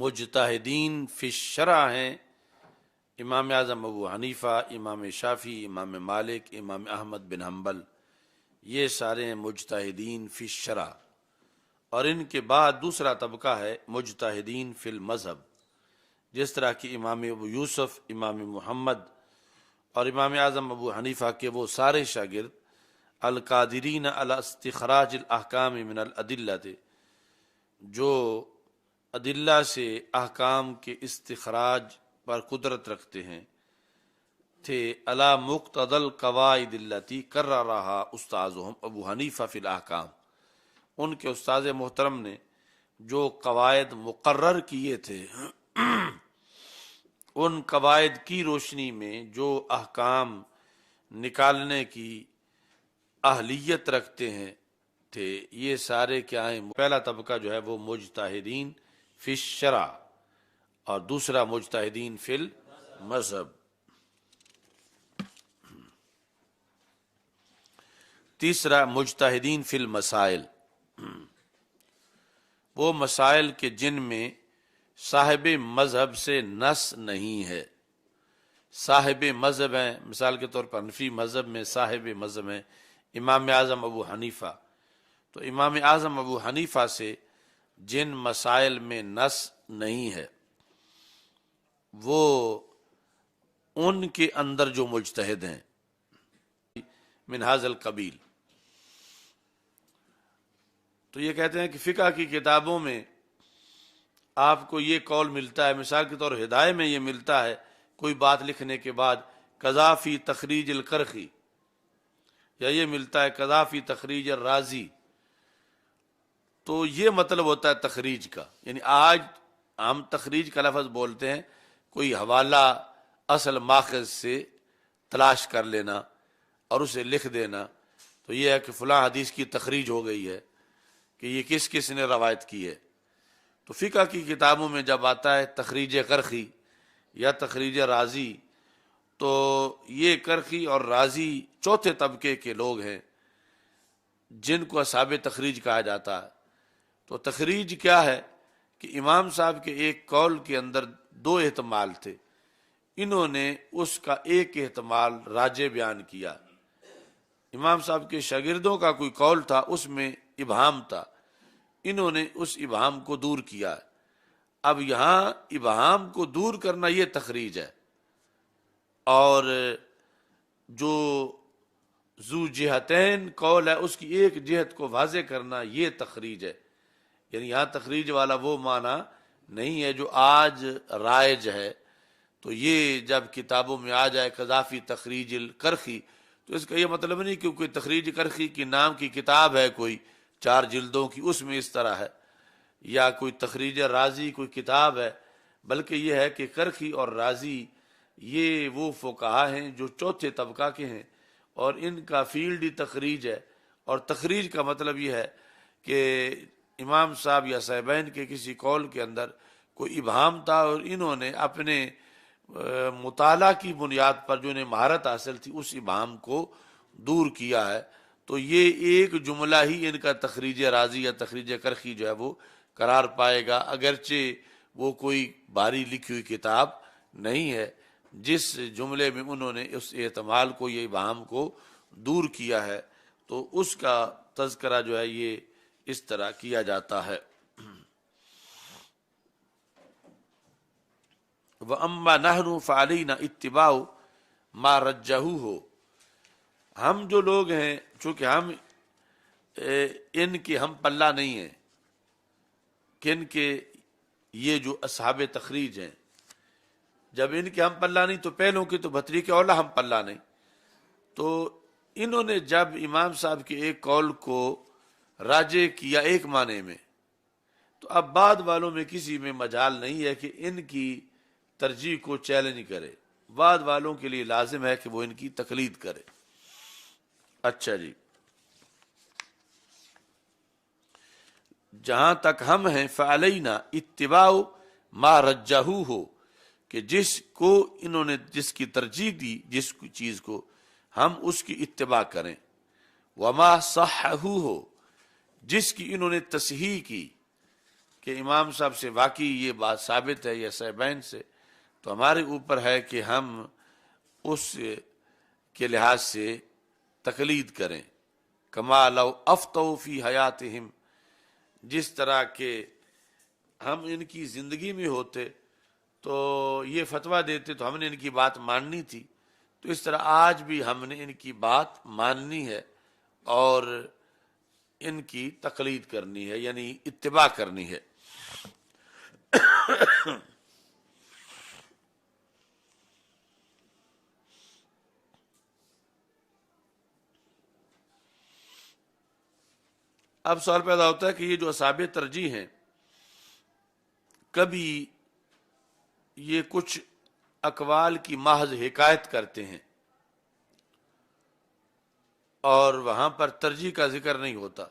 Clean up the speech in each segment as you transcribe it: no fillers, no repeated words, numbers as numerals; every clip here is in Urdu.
مجتہدین فی الشرع ہیں امام اعظم ابو حنیفہ، امام شافعی، امام مالک، امام احمد بن حنبل، یہ سارے ہیں مجتہدین فی الشرع۔ اور ان کے بعد دوسرا طبقہ ہے مجتہدین فی المذہب، جس طرح کہ امام ابو یوسف، امام محمد اور امام اعظم ابو حنیفہ کے وہ سارے شاگرد القادرین علی استخراج الاحکام من الادلہ تھے، جو ادلہ سے احکام کے استخراج پر قدرت رکھتے ہیں، تھے علی مقتضی القواعد التی قررہا استاذہم ابو حنیفہ فی الاحکام۔ ان کے استاذ محترم نے جو قواعد مقرر کیے تھے، ان قواعد کی روشنی میں جو احکام نکالنے کی اہلیت رکھتے ہیں تھے، یہ سارے کیا ہیں؟ پہلا طبقہ جو ہے وہ مجتہدین فی الشرع اور دوسرا مجتہدین فی المذہب۔ تیسرا مجتہدین فی المسائل، وہ مسائل کے جن میں صاحب مذہب سے نص نہیں ہے۔ صاحب مذہب ہیں، مثال کے طور پر حنفی مذہب میں صاحب مذہب ہیں امام اعظم ابو حنیفہ، تو امام اعظم ابو حنیفہ سے جن مسائل میں نص نہیں ہے، وہ ان کے اندر جو مجتہد ہیں من ھذا القبیل۔ تو یہ کہتے ہیں کہ فقہ کی کتابوں میں آپ کو یہ قول ملتا ہے، مثال کے طور ہدایہ میں یہ ملتا ہے، کوئی بات لکھنے کے بعد قضا فی تخریج القرخی، یا یہ ملتا ہے قضا فی تخریج الرازی، تو یہ مطلب ہوتا ہے تخریج کا۔ یعنی آج ہم تخریج کا لفظ بولتے ہیں کوئی حوالہ اصل ماخذ سے تلاش کر لینا اور اسے لکھ دینا، تو یہ ہے کہ فلاں حدیث کی تخریج ہو گئی ہے کہ یہ کس کس نے روایت کی ہے۔ تو فقہ کی کتابوں میں جب آتا ہے تخریج کرخی یا تخریج رازی، تو یہ کرخی اور رازی چوتھے طبقے کے لوگ ہیں جن کو اصحاب تخریج کہا جاتا ہے۔ تو تخریج کیا ہے کہ امام صاحب کے ایک قول کے اندر دو احتمال تھے، انہوں نے اس کا ایک احتمال راجح بیان کیا۔ امام صاحب کے شاگردوں کا کوئی قول تھا، اس میں ابہام تھا، انہوں نے اس ابہام کو دور کیا۔ اب یہاں ابہام کو دور کرنا یہ تخریج ہے، اور جو ذو جہتین قول ہے اس کی ایک جہت کو واضح کرنا یہ تخریج ہے۔ یعنی یہاں تخریج والا وہ معنی نہیں ہے جو آج رائج ہے۔ تو یہ جب کتابوں میں آ جائے قضا فی تخریج القرخی، تو اس کا یہ مطلب نہیں کہ کوئی تخریج کرخی کی نام کی کتاب ہے کوئی 4 جلدوں کی، اس میں اس طرح ہے، یا کوئی تخریج رازی کوئی کتاب ہے، بلکہ یہ ہے کہ کرخی اور رازی یہ وہ فقہا ہیں جو چوتھے طبقہ کے ہیں، اور ان کا فیلڈ ہی تخریج ہے۔ اور تخریج کا مطلب یہ ہے کہ امام صاحب یا صاحبین کے کسی قول کے اندر کوئی ابہام تھا، اور انہوں نے اپنے مطالعہ کی بنیاد پر جو انہیں مہارت حاصل تھی اس ابہام کو دور کیا ہے۔ تو یہ ایک جملہ ہی ان کا تخریج رازی یا تخریج کرخی جو ہے وہ قرار پائے گا، اگرچہ وہ کوئی بھاری لکھی ہوئی کتاب نہیں ہے۔ جس جملے میں انہوں نے اس احتمال کو، یہ ابہام کو دور کیا ہے، تو اس کا تذکرہ جو ہے یہ اس طرح کیا جاتا ہے۔ وَأَمَّا نَحْنُ فَعَلَيْنَا اتِّبَاعُ مَا رَجَّحُوهُ، ہم جو لوگ ہیں چونکہ ہم ان کے ہم پلہ نہیں ہیں، کن کے؟ یہ جو اصحاب تخریج ہیں، جب ان کے ہم پلہ نہیں تو پہلوں کے تو بھتری کے اولا ہم پلہ نہیں۔ تو انہوں نے جب امام صاحب کے ایک قول کو راجح کیا ایک معنی میں، تو اب بعد والوں میں کسی میں مجال نہیں ہے کہ ان کی ترجیح کو چیلنج کرے، بعد والوں کے لیے لازم ہے کہ وہ ان کی تقلید کرے۔ اچھا جی، جہاں تک ہم ہیں فعلینا اتباع ما رجحوہ، کہ جس کو انہوں نے جس کی ترجیح دی، جس چیز کو ہم اس کی اتباع کریں، وما صححوہ، جس کی انہوں نے تصحیح کی، کہ امام صاحب سے واقعی یہ بات ثابت ہے یا صحیحین سے، تو ہمارے اوپر ہے کہ ہم اس کے لحاظ سے تقلید کریں. کما لو افتوا فی حیاتہم، جس طرح کہ ہم ان کی زندگی میں ہوتے تو یہ فتویٰ دیتے تو ہم نے ان کی بات ماننی تھی، تو اس طرح آج بھی ہم نے ان کی بات ماننی ہے اور ان کی تقلید کرنی ہے، یعنی اتباع کرنی ہے. اب سوال پیدا ہوتا ہے کہ یہ جو اصحاب ترجیح ہیں، کبھی یہ کچھ اقوال کی محض حکایت کرتے ہیں اور وہاں پر ترجیح کا ذکر نہیں ہوتا،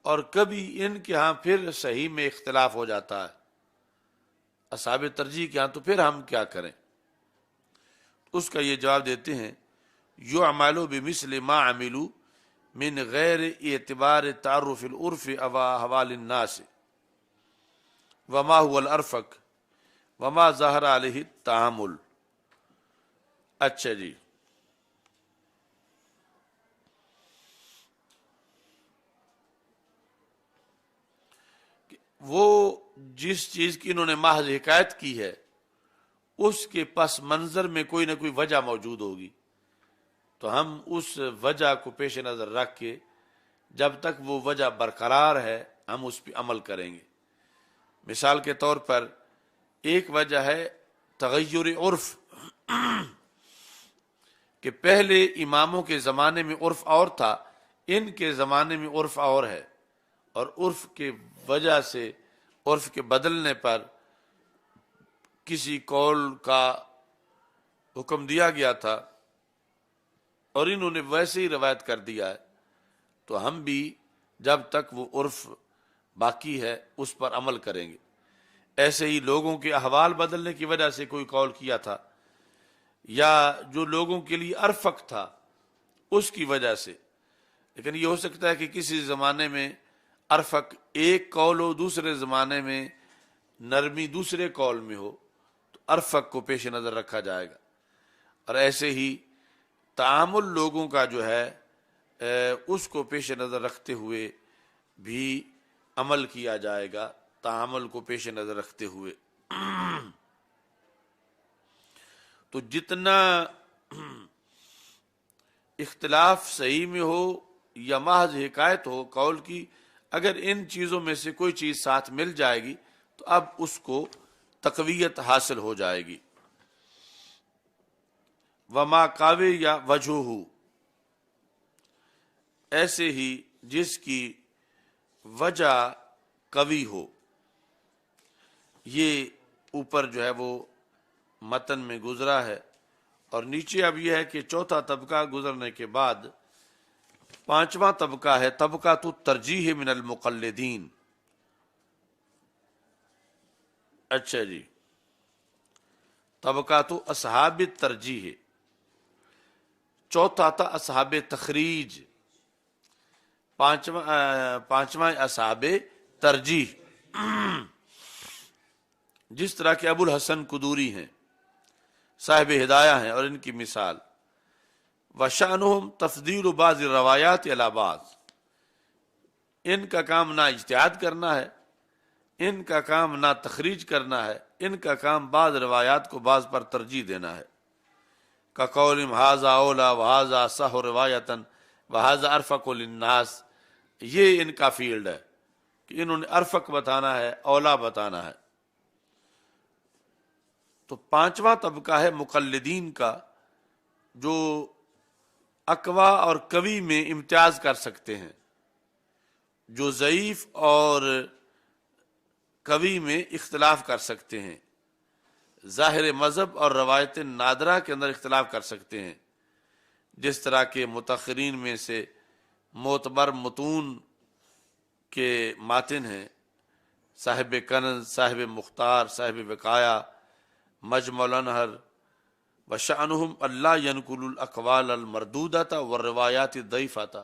اور کبھی ان کے ہاں پھر صحیح میں اختلاف ہو جاتا ہے اصحاب ترجیح کے ہاں، تو پھر ہم کیا کریں؟ اس کا یہ جواب دیتے ہیں، یعمل بمثل ما عملوا من غیر اعتبار تعرف العرف احوال الناس وما هو الارفق وما ظہر علیہ التعامل. اچھا جی، وہ جس چیز کی انہوں نے محض حکایت کی ہے اس کے پس منظر میں کوئی نہ کوئی وجہ موجود ہوگی، تو ہم اس وجہ کو پیش نظر رکھ کے جب تک وہ وجہ برقرار ہے ہم اس پہ عمل کریں گے. مثال کے طور پر ایک وجہ ہے تغیر عرف، کہ پہلے اماموں کے زمانے میں عرف اور تھا، ان کے زمانے میں عرف اور ہے، اور عرف کے وجہ سے، عرف کے بدلنے پر کسی قول کا حکم دیا گیا تھا اور انہوں نے ویسے ہی روایت کر دیا ہے، تو ہم بھی جب تک وہ عرف باقی ہے اس پر عمل کریں گے. ایسے ہی لوگوں کے احوال بدلنے کی وجہ سے کوئی قول کیا تھا، یا جو لوگوں کے لیے ارفق تھا اس کی وجہ سے. لیکن یہ ہو سکتا ہے کہ کسی زمانے میں ارفق ایک قول ہو، دوسرے زمانے میں نرمی دوسرے قول میں ہو، تو ارفق کو پیش نظر رکھا جائے گا. اور ایسے ہی تعامل لوگوں کا جو ہے اس کو پیش نظر رکھتے ہوئے بھی عمل کیا جائے گا، تعامل کو پیش نظر رکھتے ہوئے. تو جتنا اختلاف صحیح میں ہو یا محض حکایت ہو قول کی، اگر ان چیزوں میں سے کوئی چیز ساتھ مل جائے گی تو اب اس کو تقویت حاصل ہو جائے گی. وما قاوی یا وجہ، ایسے ہی جس کی وجہ قوی ہو. یہ اوپر جو ہے وہ متن میں گزرا ہے، اور نیچے اب یہ ہے کہ چوتھا طبقہ گزرنے کے بعد پانچواں طبقہ ہے طبقہ الترجیح من المقلدین. اچھا جی، طبقہ تو اصحاب ترجیح، چوتھا تھا اصحاب تخریج، پانچواں اصحاب ترجیح. جس طرح کے ابو الحسن قدوری ہیں، صاحب ہدایہ ہیں، اور ان کی مثال وشأنہم تفضیل بعض الروایات علی بعض، ان کا کام نہ اجتہاد کرنا ہے، ان کا کام نہ تخریج کرنا ہے، ان کا کام بعض روایات کو بعض پر ترجیح دینا ہے. کقولہم ھذا اولی وھذا صح روایۃ وھذا ارفق للناس، یہ ان کا فیلڈ ہے کہ انہوں نے ارفق بتانا ہے، اولا بتانا ہے. تو پانچواں طبقہ ہے مقلدین کا، جو اقوا اور قوی میں امتیاز کر سکتے ہیں، جو ضعیف اور قوی میں اختلاف کر سکتے ہیں، ظاہر مذہب اور روایت نادرہ کے اندر اختلاف کر سکتے ہیں. جس طرح کے متاخرین میں سے معتبر متون کے ماتن ہیں، صاحب کنز، صاحب مختار، صاحب وقایا، مجمع الانہر. وشأنہم اللہ ینقل الاقوال المردودۃ والروایات الضعیفۃ،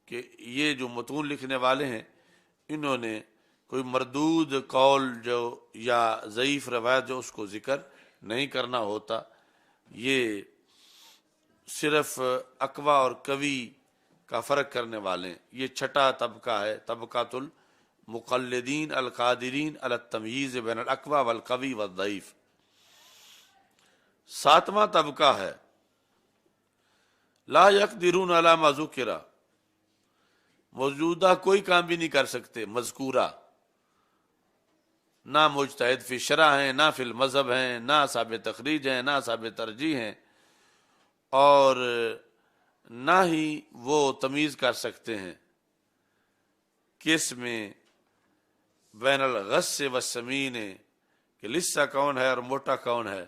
کہ یہ جو متون لکھنے والے ہیں انہوں نے کوئی مردود قول جو یا ضعیف روایت جو اس کو ذکر نہیں کرنا ہوتا. یہ صرف اقوی اور قوی کا فرق کرنے والے ہیں. یہ چھٹا طبقہ ہے، طبقۃ المقلدین القادرین علی التمییز بین الاقوی والقوی والضعیف. ساتواں طبقہ ہے لا یقدرون علی ما ذکر، موجودہ کوئی کام بھی نہیں کر سکتے مذکورہ، نہ مجتہد فی شرع ہیں، نہ فی المذہب ہیں، نہ اصحاب تخریج ہیں، نہ اصحاب ترجیح ہیں، اور نہ ہی وہ تمیز کر سکتے ہیں کس میں بین الغث والسمین، کہ لسا کون ہے اور موٹا کون ہے،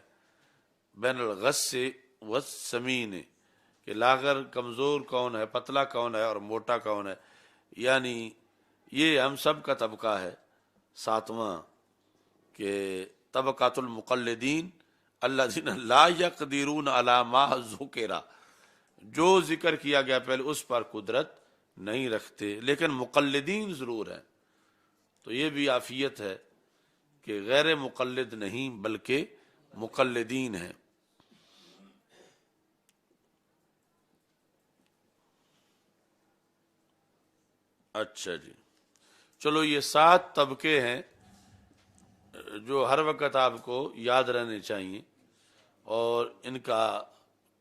بین الغث والسمین، کہ لاغر کمزور کون ہے، پتلا کون ہے اور موٹا کون ہے. یعنی یہ ہم سب کا طبقہ ہے ساتواں، کہ طبقۃ المقلدین الذین لا یقدرون علی ما ذکر، جو ذکر کیا گیا پہلے اس پر قدرت نہیں رکھتے لیکن مقلدین ضرور ہیں. تو یہ بھی عافیت ہے کہ غیر مقلد نہیں بلکہ مقلدین ہیں. اچھا جی، چلو یہ 7 طبقے ہیں جو ہر وقت آپ کو یاد رہنے چاہیے، اور ان کا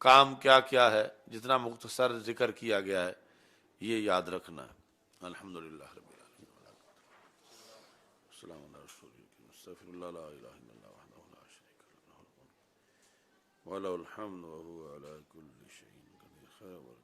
کام کیا کیا ہے جتنا مختصر ذکر کیا گیا ہے یہ یاد رکھنا ہے. الحمدللہ رب العالمین، السلام علیہ رسول اللہ، استغفر اللہ لا الہ الا اللہ وحدہ لا شریک له، له الملک وله الحمد وهو على كل شيء قدير.